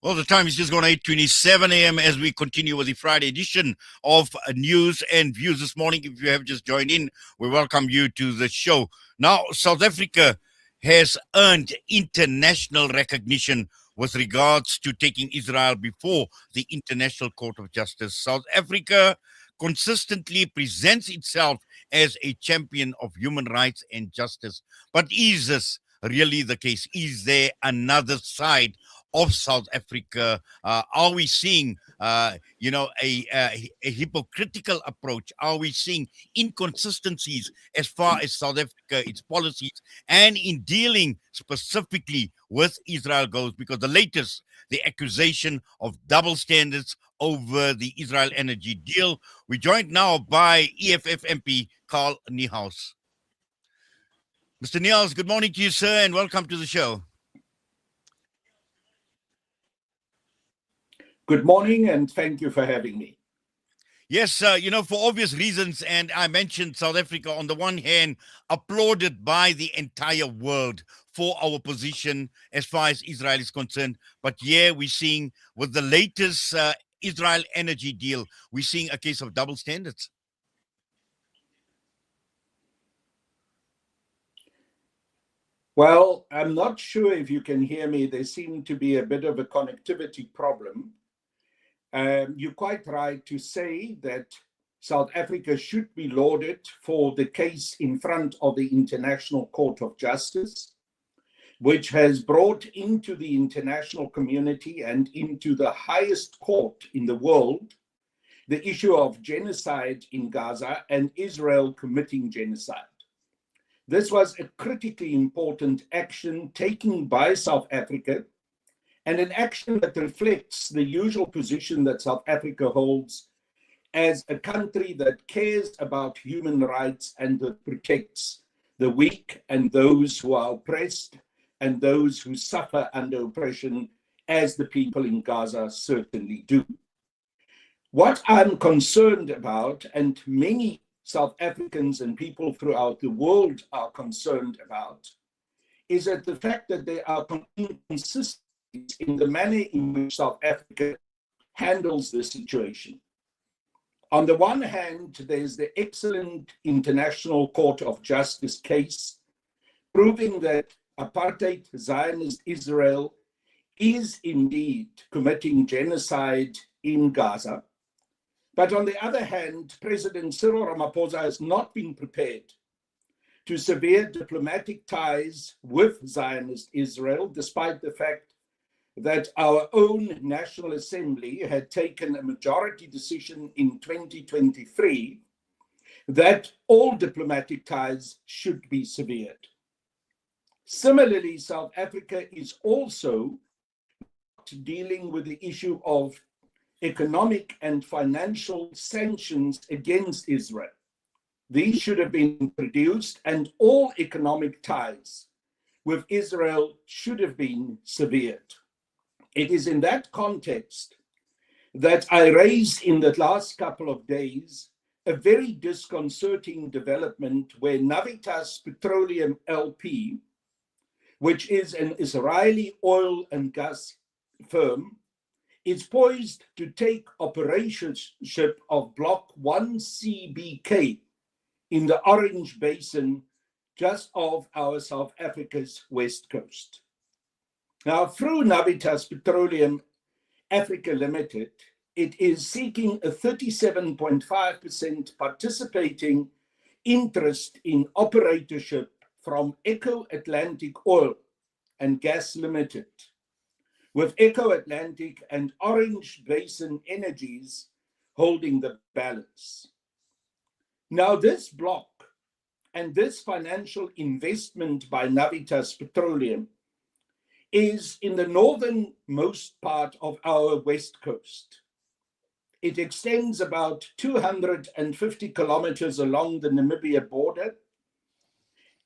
Well, the time is just gone 8:27 a.m. as we continue with the Friday edition of News and Views this morning. If you have just joined in, we welcome you to the show. Now, South Africa has earned international recognition with regards to taking Israel before the International Court of Justice. South Africa consistently presents itself as a champion of human rights and justice. But is this really the case? Is there another side of South Africa? Are we seeing, a hypocritical approach? Are we seeing inconsistencies as far as South Africa, its policies, and in dealing specifically with Israel goes? Because the latest, the accusation of double standards over the Israel energy deal. We're joined now by EFF MP Carl Niehaus. Mr. Niehaus, good morning to you, sir, and welcome to the show. Good morning, and thank you for having me. Yes, for obvious reasons, and I mentioned South Africa, on the one hand, applauded by the entire world for our position as far as Israel is concerned. But yeah, we're seeing with the latest Israel energy deal, we're seeing a case of double standards. Well, I'm not sure if you can hear me. There seemed to be a bit of a connectivity problem. You're quite right to say that South Africa should be lauded for the case in front of the International Court of Justice, which has brought into the international community and into the highest court in the world the issue of genocide in Gaza and Israel committing genocide. This was a critically important action taken by South Africa, and an action that reflects the usual position that South Africa holds as a country that cares about human rights and that protects the weak and those who are oppressed and those who suffer under oppression, as the people in Gaza certainly do. What I'm concerned about, and many South Africans and people throughout the world are concerned about, is that the fact that there are inconsistencies in the manner in which South Africa handles the situation. On the one hand, there's the excellent International Court of Justice case proving that apartheid Zionist Israel is indeed committing genocide in Gaza. But on the other hand, President Cyril Ramaphosa has not been prepared to sever diplomatic ties with Zionist Israel, despite the fact that our own National Assembly had taken a majority decision in 2023 that all diplomatic ties should be severed. Similarly, South Africa is also dealing with the issue of economic and financial sanctions against Israel. These should have been reduced, and all economic ties with Israel should have been severed. It is in that context that I raised in the last couple of days a very disconcerting development where Navitas Petroleum LP, which is an Israeli oil and gas firm, is poised to take operatorship of Block 1CBK in the Orange Basin just off our South Africa's west coast. Now, through Navitas Petroleum Africa Limited, it is seeking a 37.5% participating interest in operatorship from Echo Atlantic Oil and Gas Limited, with Echo Atlantic and Orange Basin Energies holding the balance. Now, this block and this financial investment by Navitas Petroleum is in the northernmost part of our west coast. It extends about 250 kilometers along the Namibia border,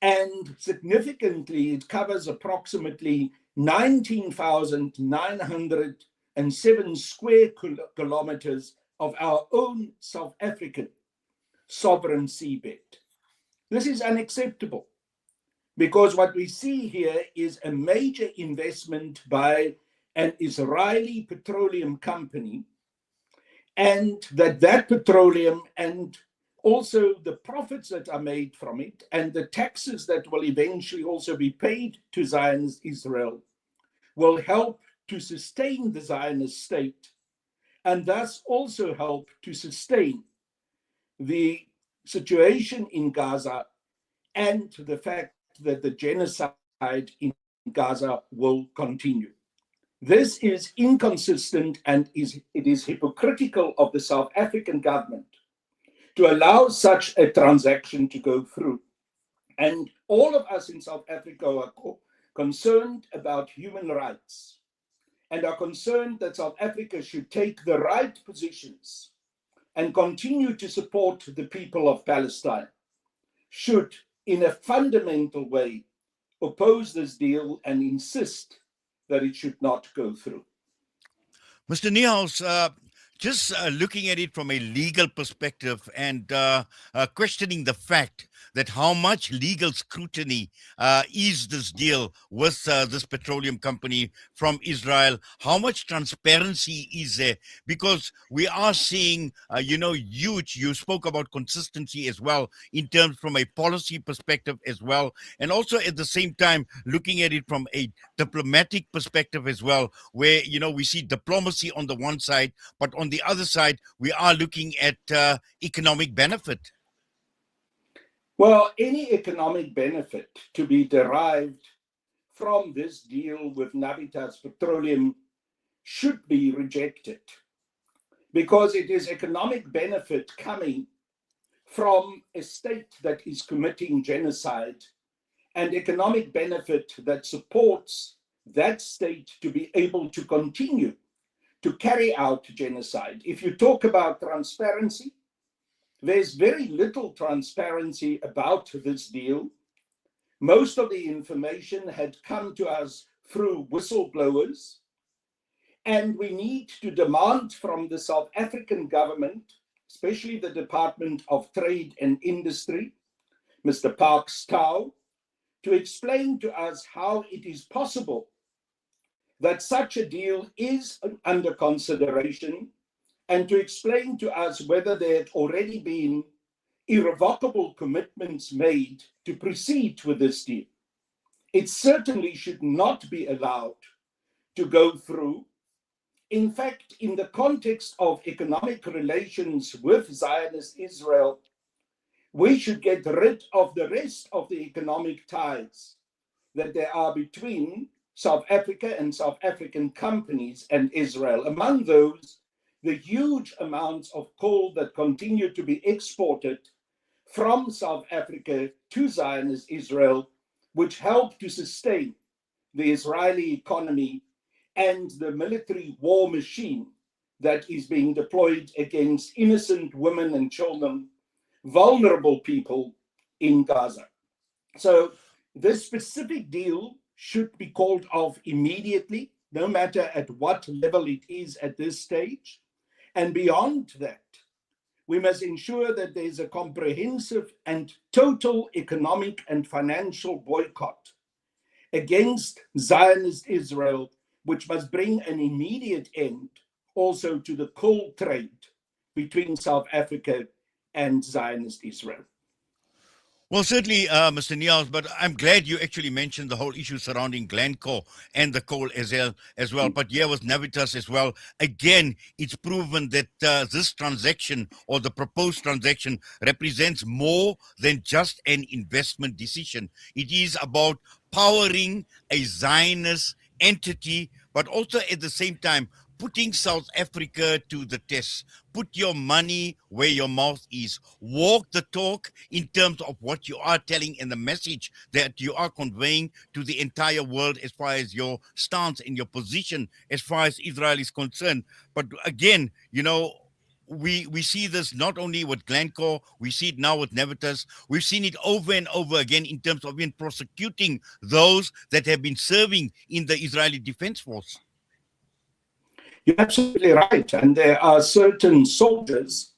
and significantly, it covers approximately 19,907 square kilometers of our own South African sovereign seabed. This is unacceptable, because what we see here is a major investment by an Israeli petroleum company, and that petroleum and also the profits that are made from it and the taxes that will eventually also be paid to Zionist Israel will help to sustain the Zionist state and thus also help to sustain the situation in Gaza and the fact that the genocide in Gaza will continue. This is inconsistent and it is hypocritical of the South African government to allow such a transaction to go through. And all of us in South Africa are concerned about human rights and are concerned that South Africa should take the right positions and continue to support the people of Palestine, should in a fundamental way oppose this deal and insist that it should not go through. Mr. Niehaus, just looking at it from a legal perspective and questioning the fact that how much legal scrutiny is this deal with this petroleum company from Israel? How much transparency is there? Because we are seeing, huge, you spoke about consistency as well in terms from a policy perspective as well. And also at the same time, looking at it from a diplomatic perspective as well, where, we see diplomacy on the one side, but on the other side, we are looking at economic benefit. Well, any economic benefit to be derived from this deal with Navitas Petroleum should be rejected because it is economic benefit coming from a state that is committing genocide and economic benefit that supports that state to be able to continue to carry out genocide. If you talk about transparency, there's very little transparency about this deal. Most of the information had come to us through whistleblowers, and we need to demand from the South African government, especially the Department of Trade and Industry, Mr. Parks Tau, to explain to us how it is possible that such a deal is under consideration and to explain to us whether there had already been irrevocable commitments made to proceed with this deal. It certainly should not be allowed to go through. In fact, in the context of economic relations with Zionist Israel, we should get rid of the rest of the economic ties that there are between South Africa and South African companies and Israel. Among those, the huge amounts of coal that continue to be exported from South Africa to Zionist Israel, which help to sustain the Israeli economy and the military war machine that is being deployed against innocent women and children, vulnerable people in Gaza. So this specific deal should be called off immediately, no matter at what level it is at this stage. And beyond that, we must ensure that there's a comprehensive and total economic and financial boycott against Zionist Israel, which must bring an immediate end also to the coal trade between South Africa and Zionist Israel. Well, certainly, Mr. Niehaus, but I'm glad you actually mentioned the whole issue surrounding Glencore and the coal as well. But yeah, with Navitas as well. Again, it's proven that this transaction or the proposed transaction represents more than just an investment decision. It is about powering a Zionist entity, but also at the same time, putting South Africa to the test. Put your money where your mouth is. Walk the talk in terms of what you are telling and the message that you are conveying to the entire world as far as your stance and your position as far as Israel is concerned. But again, we see this not only with Glencore, we see it now with Navitas. We've seen it over and over again in terms of even prosecuting those that have been serving in the Israeli Defense Force. You're absolutely right. And there are certain soldiers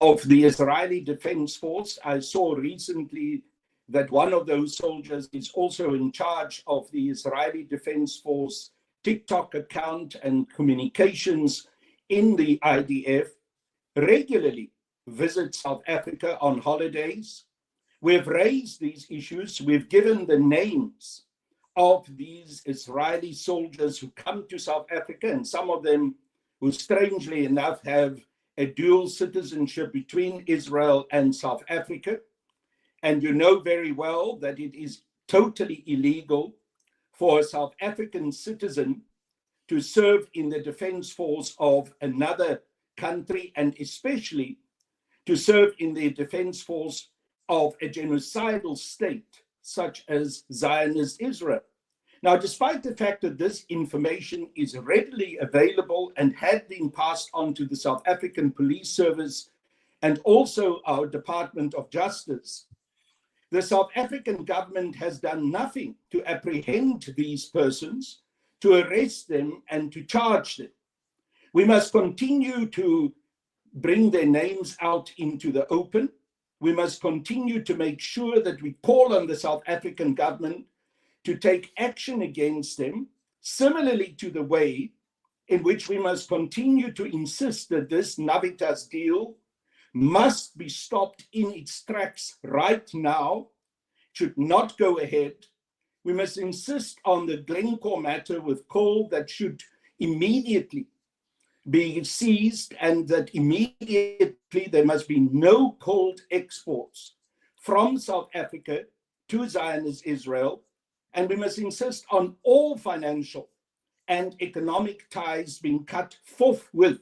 of the Israeli Defense Force. I saw recently that one of those soldiers is also in charge of the Israeli Defense Force TikTok account and communications in the IDF, regularly visit South Africa on holidays. We've raised these issues. We've given the names of these Israeli soldiers who come to South Africa, and some of them who, strangely enough, have a dual citizenship between Israel and South Africa. And you know very well that it is totally illegal for a South African citizen to serve in the defense force of another country, and especially to serve in the defense force of a genocidal state such as Zionist Israel. Now, despite the fact that this information is readily available and had been passed on to the South African Police Service and also our Department of Justice, the South African government has done nothing to apprehend these persons, to arrest them, and to charge them. We must continue to bring their names out into the open. We must continue to make sure that we call on the South African government to take action against them, similarly to the way in which we must continue to insist that this Navitas deal must be stopped in its tracks right now, should not go ahead. We must insist on the Glencore matter with coal that should immediately be seized, and that immediately there must be no coal exports from South Africa to Zionist Israel. And we must insist on all financial and economic ties being cut forthwith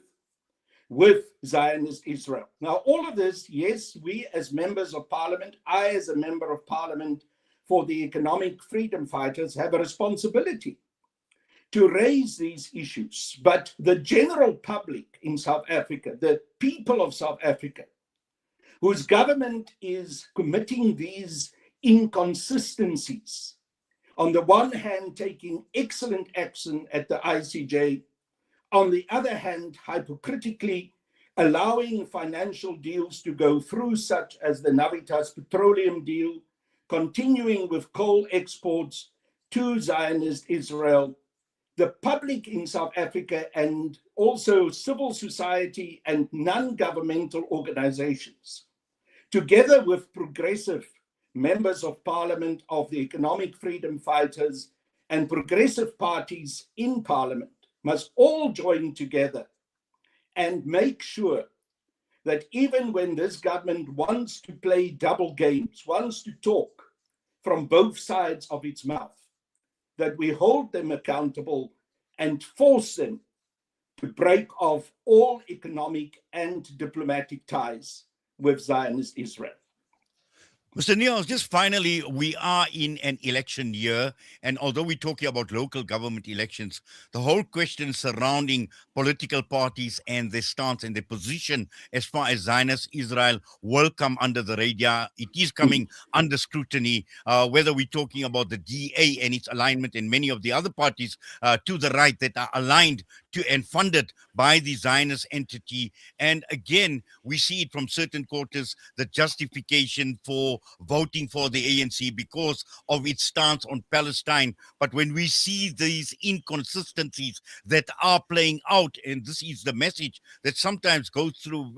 with Zionist Israel. Now, all of this, yes, we as members of parliament, I as a member of parliament for the economic freedom fighters, have a responsibility to raise these issues. But the general public in South Africa, the people of South Africa, whose government is committing these inconsistencies, on the one hand taking excellent action at the ICJ, on the other hand hypocritically allowing financial deals to go through, such as the Navitas petroleum deal, continuing with coal exports to Zionist Israel. The public in South Africa, and also civil society and non-governmental organizations, together with progressive members of parliament of the economic freedom fighters and progressive parties in parliament, must all join together and make sure that even when this government wants to play double games, wants to talk from both sides of its mouth, that we hold them accountable and force them to break off all economic and diplomatic ties with Zionist Israel. Mr. Niehaus, just finally, we are in an election year, and although we're talking about local government elections, the whole question surrounding political parties and their stance and their position as far as Zionist Israel will come under the radar. It is coming under scrutiny, whether we're talking about the DA and its alignment and many of the other parties to the right that are aligned to and funded by the Zionist entity. And again, we see it from certain quarters, the justification for voting for the ANC because of its stance on Palestine. But when we see these inconsistencies that are playing out, and this is the message that sometimes goes through,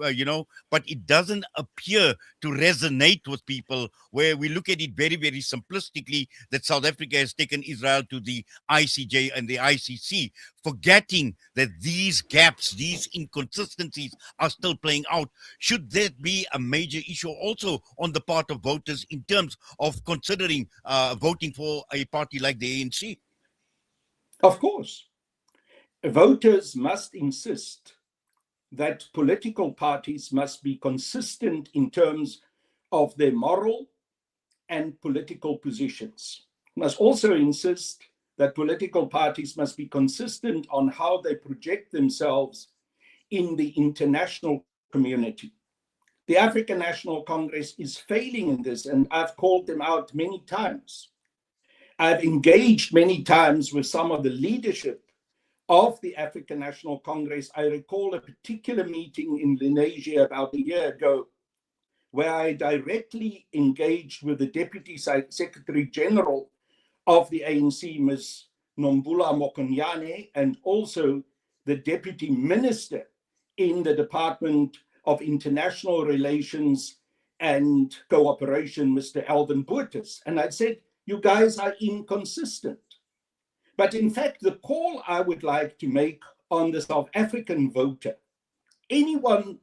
but it doesn't appear to resonate with people, where we look at it very, very simplistically, that South Africa has taken Israel to the ICJ and the ICC, forgetting that these gaps, these inconsistencies are still playing out. Should that be a major issue also on the part of voters in terms of considering voting for a party like the ANC? Of course. Voters must insist that political parties must be consistent in terms of their moral and political positions. Must also insist that political parties must be consistent on how they project themselves in the international community. The African National Congress is failing in this, and I've called them out many times. I've engaged many times with some of the leadership of the African National Congress. I recall a particular meeting in Lenasia about a year ago, where I directly engaged with the Deputy Secretary General of the ANC, Ms. Nombula Mokonyane, and also the Deputy Minister in the Department of International Relations and Cooperation, Mr. Alvin Boertes. And I said, you guys are inconsistent. But in fact, the call I would like to make on the South African voter, anyone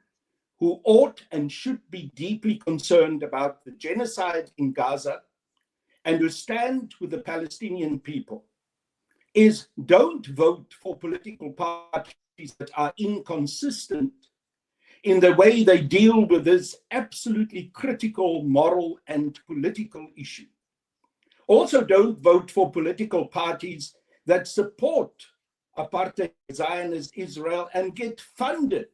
who ought and should be deeply concerned about the genocide in Gaza and who stand with the Palestinian people, is don't vote for political parties that are inconsistent in the way they deal with this absolutely critical moral and political issue. Also, don't vote for political parties that support apartheid Zionist Israel and get funded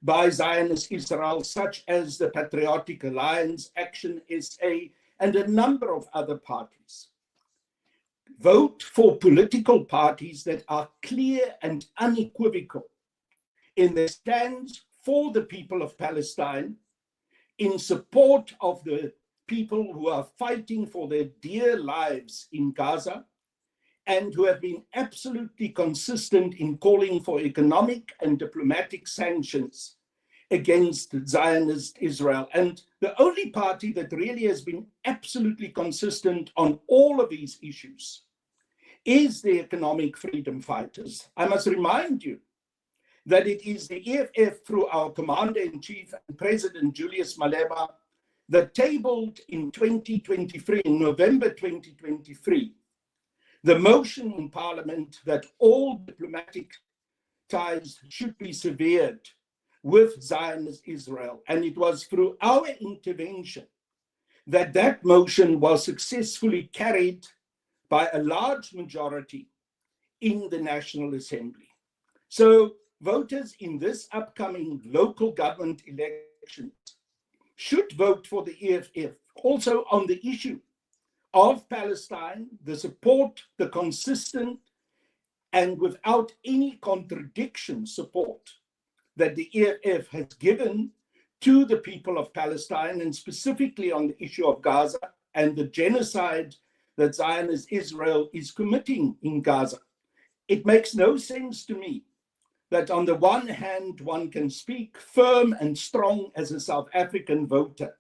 by Zionist Israel, such as the Patriotic Alliance, Action SA, and a number of other parties. Vote for political parties that are clear and unequivocal in their stands for the people of Palestine, in support of the people who are fighting for their dear lives in Gaza, and who have been absolutely consistent in calling for economic and diplomatic sanctions against Zionist Israel. And the only party that really has been absolutely consistent on all of these issues is the Economic Freedom Fighters. I must remind you that it is the EFF, through our Commander-in-Chief and President Julius Malema, that tabled in 2023, in November 2023, the motion in Parliament that all diplomatic ties should be severed with Zionist Israel. And it was through our intervention that that motion was successfully carried by a large majority in the National Assembly. So voters in this upcoming local government elections should vote for the EFF, also on the issue of Palestine, the support, the consistent and without any contradiction support that the EFF has given to the people of Palestine, and specifically on the issue of Gaza and the genocide that Zionist Israel is committing in Gaza. It makes no sense to me that on the one hand, one can speak firm and strong as a South African voter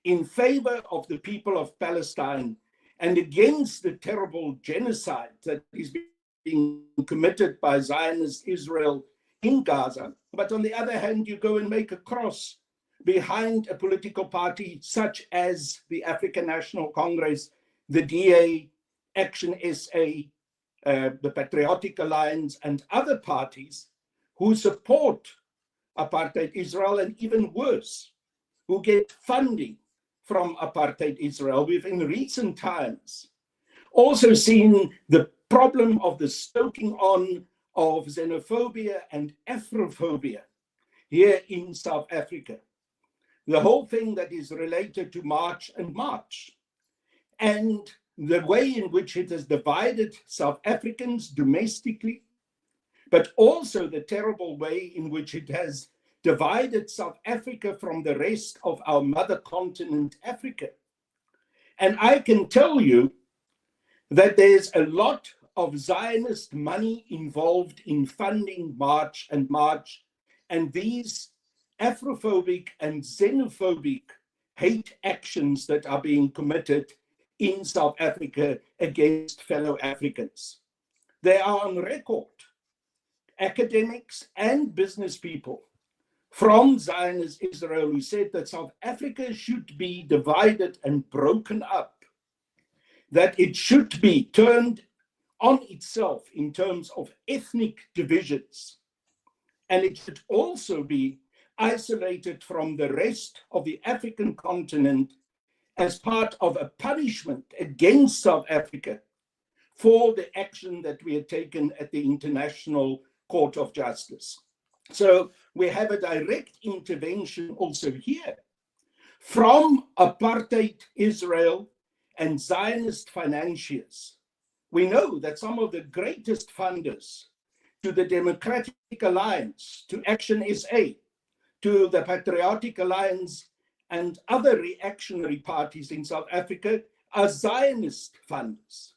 in favor of the people of Palestine and against the terrible genocide that is being committed by Zionist Israel in Gaza. But on the other hand, you go and make a cross behind a political party such as the African National Congress, the DA, Action SA, the Patriotic Alliance, and other parties who support apartheid Israel, and even worse, who get funding from apartheid Israel. We've in recent times also seen the problem of the stoking on of xenophobia and Afrophobia here in South Africa. The whole thing that is related to March and March, and the way in which it has divided South Africans domestically, but also the terrible way in which it has divided South Africa from the rest of our mother continent, Africa. And I can tell you that there's a lot of Zionist money involved in funding March and March, and these Afrophobic and xenophobic hate actions that are being committed in South Africa against fellow Africans. They are on record, academics and business people from Zionist Israel, who said that South Africa should be divided and broken up, that it should be turned on itself in terms of ethnic divisions, and it should also be isolated from the rest of the African continent as part of a punishment against South Africa for the action that we had taken at the International Court of Justice. So we have a direct intervention also here from apartheid Israel and Zionist financiers. We know that some of the greatest funders to the Democratic Alliance, to Action SA, to the Patriotic Alliance and other reactionary parties in South Africa are Zionist funders.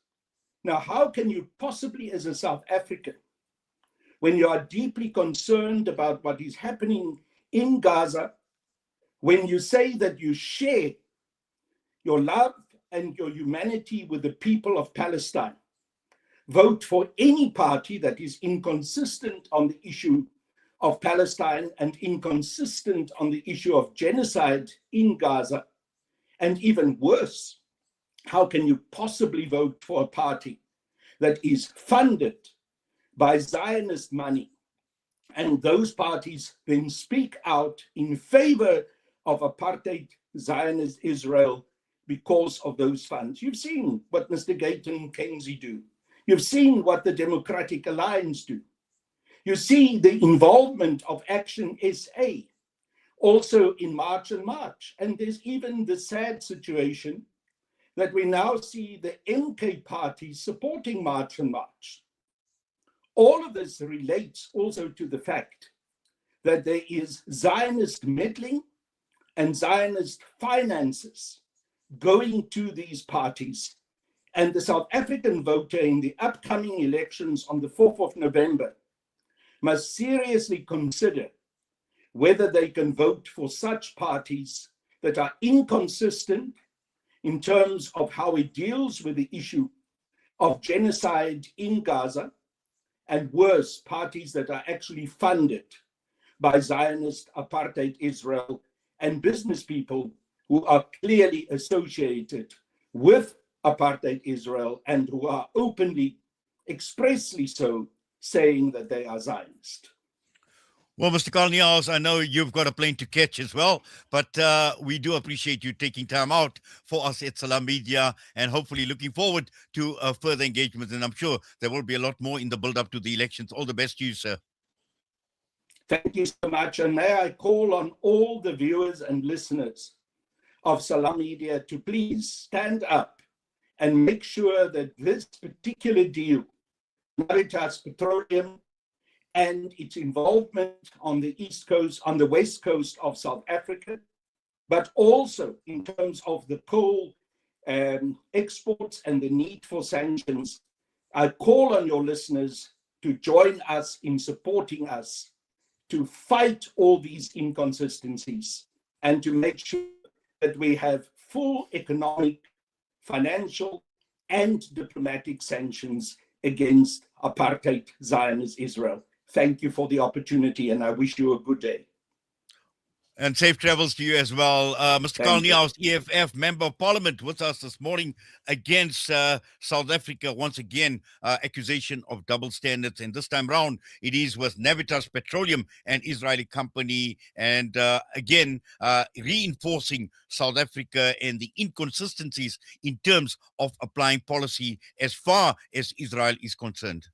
Now, how can you possibly, as a South African, when you are deeply concerned about what is happening in Gaza, when you say that you share your love and your humanity with the people of Palestine, vote for any party that is inconsistent on the issue of Palestine and inconsistent on the issue of genocide in Gaza, and even worse, how can you possibly vote for a party that is funded by Zionist money, and those parties then speak out in favor of apartheid Zionist Israel because of those funds? You've seen what Mr. Gayton Kenzie do. You've seen what the Democratic Alliance do. You see the involvement of Action SA also in March and March. And there's even the sad situation that we now see the MK party supporting March and March. All of this relates also to the fact that there is Zionist meddling and Zionist finances going to these parties. And the South African voter in the upcoming elections on the 4th of November must seriously consider whether they can vote for such parties that are inconsistent in terms of how it deals with the issue of genocide in Gaza, and worse, parties that are actually funded by Zionist apartheid Israel and business people who are clearly associated with apartheid Israel and who are openly, expressly so, saying that they are Zionist. Well, Mr. Carl Niehaus, I know you've got a plane to catch as well, but we do appreciate you taking time out for us at Salam Media, and hopefully looking forward to further engagement. And I'm sure there will be a lot more in the build-up to the elections. All the best to you, sir. Thank you so much. And may I call on all the viewers and listeners of Salam Media to please stand up and make sure that this particular deal, Niehaus Petroleum, and its involvement on the East Coast, on the West Coast of South Africa, but also in terms of the coal exports and the need for sanctions. I call on your listeners to join us in supporting us to fight all these inconsistencies and to make sure that we have full economic, financial, and diplomatic sanctions against apartheid Zionist Israel. Thank you for the opportunity, and I wish you a good day. And safe travels to you as well. Mr. Carl Niehaus, EFF Member of Parliament, with us this morning against South Africa. Once again, accusation of double standards. And this time round, it is with Niehaus Petroleum, an Israeli company. And again, reinforcing South Africa and the inconsistencies in terms of applying policy as far as Israel is concerned.